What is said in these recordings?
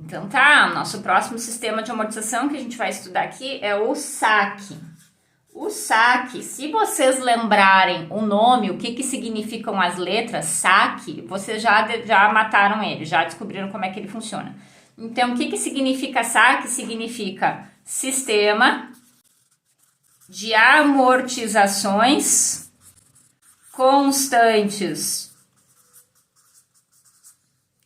Então tá, nosso próximo sistema de amortização que a gente vai estudar aqui é o saque. O saque, se vocês lembrarem o nome, o que significam as letras saque, vocês já mataram ele, já descobriram como é que ele funciona. Então, o que significa saque? Significa sistema de amortizações constantes.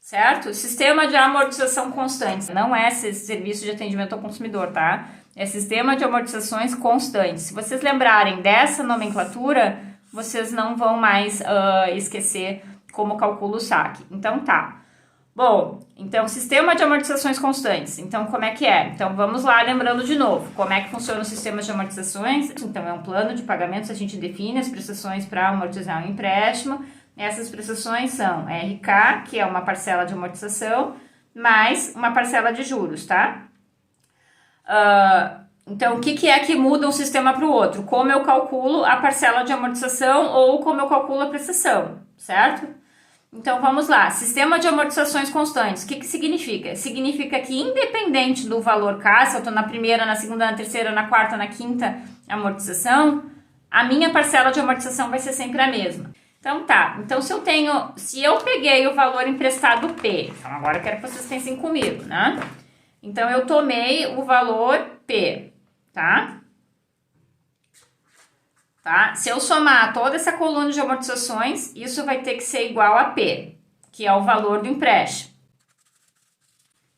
Certo? Sistema de amortização constante. Não é serviço de atendimento ao consumidor, tá? É sistema de amortizações constantes. Se vocês lembrarem dessa nomenclatura, vocês não vão mais esquecer como calcula o saque. Então, tá. Bom, então, sistema de amortizações constantes. Então, como é que é? Então, vamos lá, lembrando de novo. Como é que funciona o sistema de amortizações? Então, é um plano de pagamentos, a gente define as prestações para amortizar o empréstimo. Essas prestações são RK, que é uma parcela de amortização, mais uma parcela de juros, tá? Então, o que é que muda um sistema para o outro? Como eu calculo a parcela de amortização ou como eu calculo a prestação, certo? Então, vamos lá. Sistema de amortizações constantes. O que significa? Significa que independente do valor K, se eu estou na primeira, na segunda, na terceira, na quarta, na quinta amortização, a minha parcela de amortização vai ser sempre a mesma. Então tá, então se eu peguei o valor emprestado P, então agora eu quero que vocês pensem comigo, né? Então eu tomei o valor P, tá? Se eu somar toda essa coluna de amortizações, isso vai ter que ser igual a P, que é o valor do empréstimo.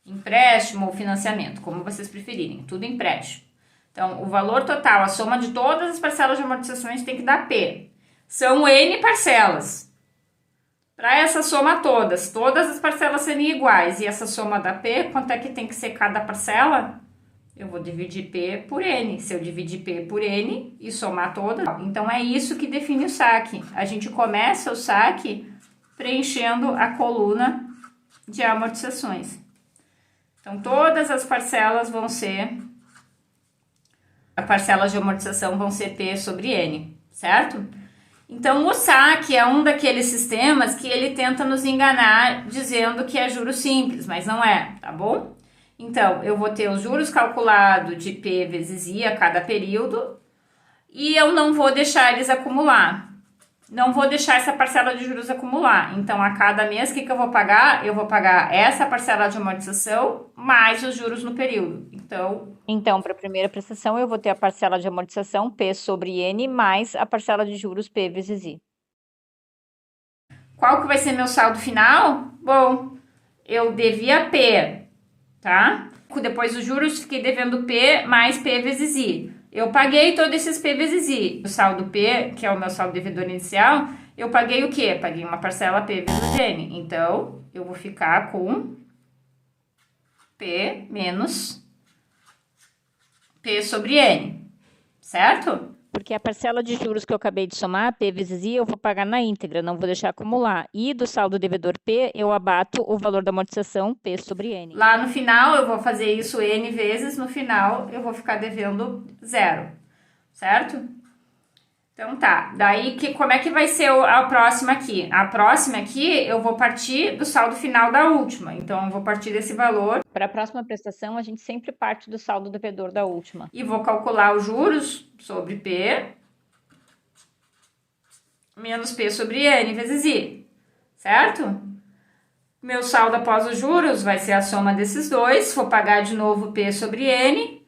Empréstimo ou financiamento, como vocês preferirem, tudo empréstimo. Então o valor total, a soma de todas as parcelas de amortizações tem que dar P. São N parcelas. Para essa soma todas as parcelas serem iguais e essa soma da P, quanto é que tem que ser cada parcela? Eu vou dividir P por N. Se eu dividir P por N e somar todas, então é isso que define o saque. A gente começa o saque preenchendo a coluna de amortizações. Então todas as parcelas vão ser, as parcelas de amortização vão ser P sobre N, certo? Então, o saque é um daqueles sistemas que ele tenta nos enganar dizendo que é juros simples, mas não é, tá bom? Então, eu vou ter os juros calculados de P vezes I a cada período e eu não vou deixar eles acumular. Não vou deixar essa parcela de juros acumular. Então, a cada mês, o que eu vou pagar? Eu vou pagar essa parcela de amortização mais os juros no período. Então, para a primeira prestação, eu vou ter a parcela de amortização P sobre N mais a parcela de juros P vezes I. Qual que vai ser meu saldo final? Bom, eu devia P, tá? Depois dos juros, fiquei devendo P mais P vezes I. Eu paguei todos esses P vezes I. O saldo P, que é o meu saldo devedor inicial, eu paguei o quê? Paguei uma parcela P vezes N. Então, eu vou ficar com P menos P sobre N, certo? Porque a parcela de juros que eu acabei de somar, P vezes I, eu vou pagar na íntegra, não vou deixar acumular. E do saldo devedor P, eu abato o valor da amortização P sobre N. Lá no final, eu vou fazer isso N vezes, no final eu vou ficar devendo 0, certo? Então tá, daí como é que vai ser a próxima aqui? A próxima aqui eu vou partir do saldo final da última, então eu vou partir desse valor. Para a próxima prestação, a gente sempre parte do saldo devedor da última. E vou calcular os juros sobre P menos P sobre N vezes I, certo? Meu saldo após os juros vai ser a soma desses dois, vou pagar de novo P sobre N.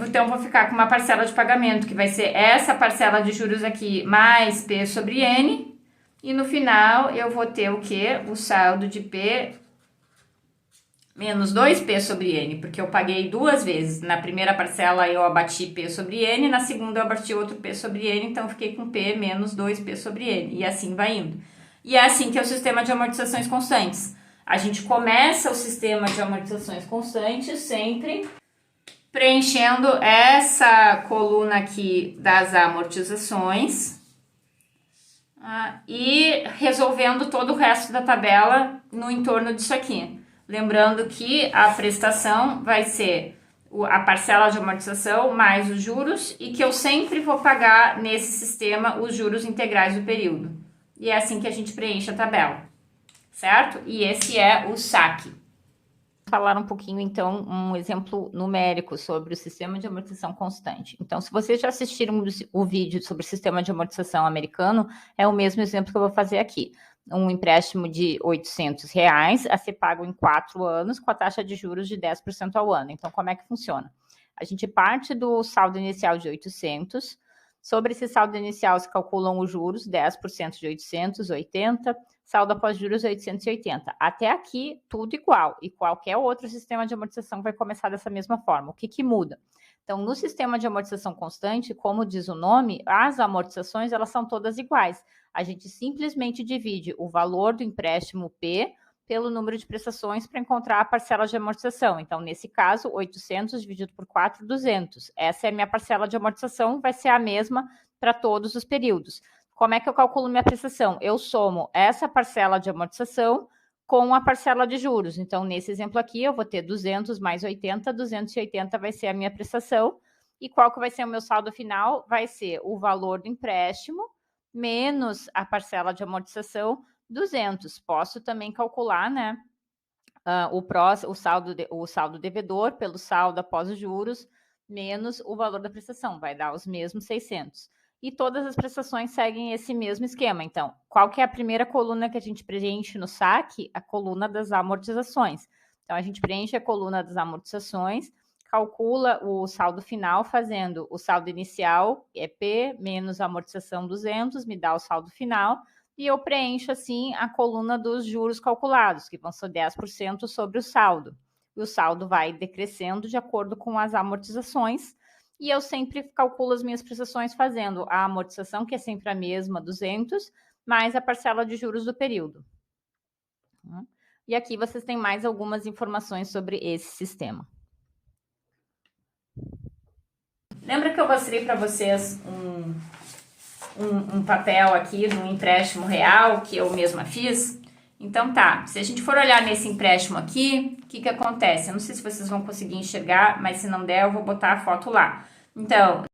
Então, vou ficar com uma parcela de pagamento, que vai ser essa parcela de juros aqui, mais P sobre N. E no final, eu vou ter o quê? O saldo de P menos 2P sobre N, porque eu paguei duas vezes. Na primeira parcela, eu abati P sobre N, na segunda, eu abati outro P sobre N, então eu fiquei com P menos 2P sobre N. E assim vai indo. E é assim que é o sistema de amortizações constantes. A gente começa o sistema de amortizações constantes sempre preenchendo essa coluna aqui das amortizações e resolvendo todo o resto da tabela no entorno disso aqui. Lembrando que a prestação vai ser a parcela de amortização mais os juros e que eu sempre vou pagar nesse sistema os juros integrais do período. E é assim que a gente preenche a tabela, certo? E esse é o saque. Falar um pouquinho, então, um exemplo numérico sobre o sistema de amortização constante. Então, se vocês já assistiram o vídeo sobre o sistema de amortização americano, é o mesmo exemplo que eu vou fazer aqui. Um empréstimo de R$800 a ser pago em 4 anos com a taxa de juros de 10% ao ano. Então, como é que funciona? A gente parte do saldo inicial de 800, sobre esse saldo inicial se calculam os juros, 10% de 880, saldo após juros 880. Até aqui, tudo igual. E qualquer outro sistema de amortização vai começar dessa mesma forma. O que muda? Então, no sistema de amortização constante, como diz o nome, as amortizações elas são todas iguais. A gente simplesmente divide o valor do empréstimo P pelo número de prestações para encontrar a parcela de amortização. Então, nesse caso, 800 dividido por 4, 200. Essa é a minha parcela de amortização, vai ser a mesma para todos os períodos. Como é que eu calculo minha prestação? Eu somo essa parcela de amortização com a parcela de juros. Então, nesse exemplo aqui, eu vou ter 200 mais 80, 280 vai ser a minha prestação. E qual que vai ser o meu saldo final? Vai ser o valor do empréstimo menos a parcela de amortização, 200. Posso também calcular, né, o saldo devedor pelo saldo após os juros menos o valor da prestação, vai dar os mesmos 600. E todas as prestações seguem esse mesmo esquema. Então, qual que é a primeira coluna que a gente preenche no saque? A coluna das amortizações. Então, a gente preenche a coluna das amortizações, calcula o saldo final fazendo o saldo inicial, é P, menos a amortização 200, me dá o saldo final, e eu preencho, assim, a coluna dos juros calculados, que vão ser 10% sobre o saldo. E o saldo vai decrescendo de acordo com as amortizações, e eu sempre calculo as minhas prestações fazendo a amortização, que é sempre a mesma, 200, mais a parcela de juros do período. E aqui vocês têm mais algumas informações sobre esse sistema. Lembra que eu mostrei para vocês um papel aqui de um empréstimo real que eu mesma fiz? Então tá, se a gente for olhar nesse empréstimo aqui, o que acontece? Eu não sei se vocês vão conseguir enxergar, mas se não der eu vou botar a foto lá. Então,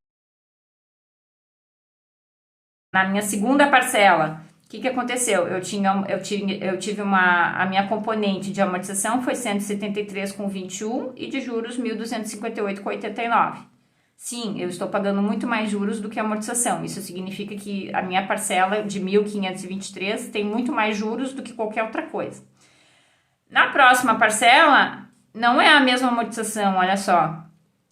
na minha segunda parcela, o que aconteceu? Eu tive a minha componente de amortização foi 173,21 e de juros 1.258,89. Sim, eu estou pagando muito mais juros do que amortização. Isso significa que a minha parcela de 1.523 tem muito mais juros do que qualquer outra coisa. Na próxima parcela, não é a mesma amortização, olha só.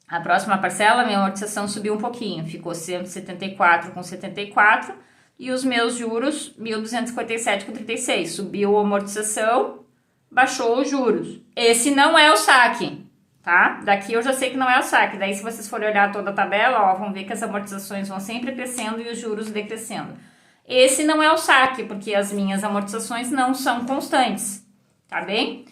A próxima parcela, minha amortização subiu um pouquinho, ficou 174,74 e os meus juros 1.257,36. Subiu a amortização, baixou os juros. Esse não é o saque. Tá? Daqui eu já sei que não é o saque. Daí, se vocês forem olhar toda a tabela, ó, vão ver que as amortizações vão sempre crescendo e os juros decrescendo. Esse não é o saque, porque as minhas amortizações não são constantes, tá bem?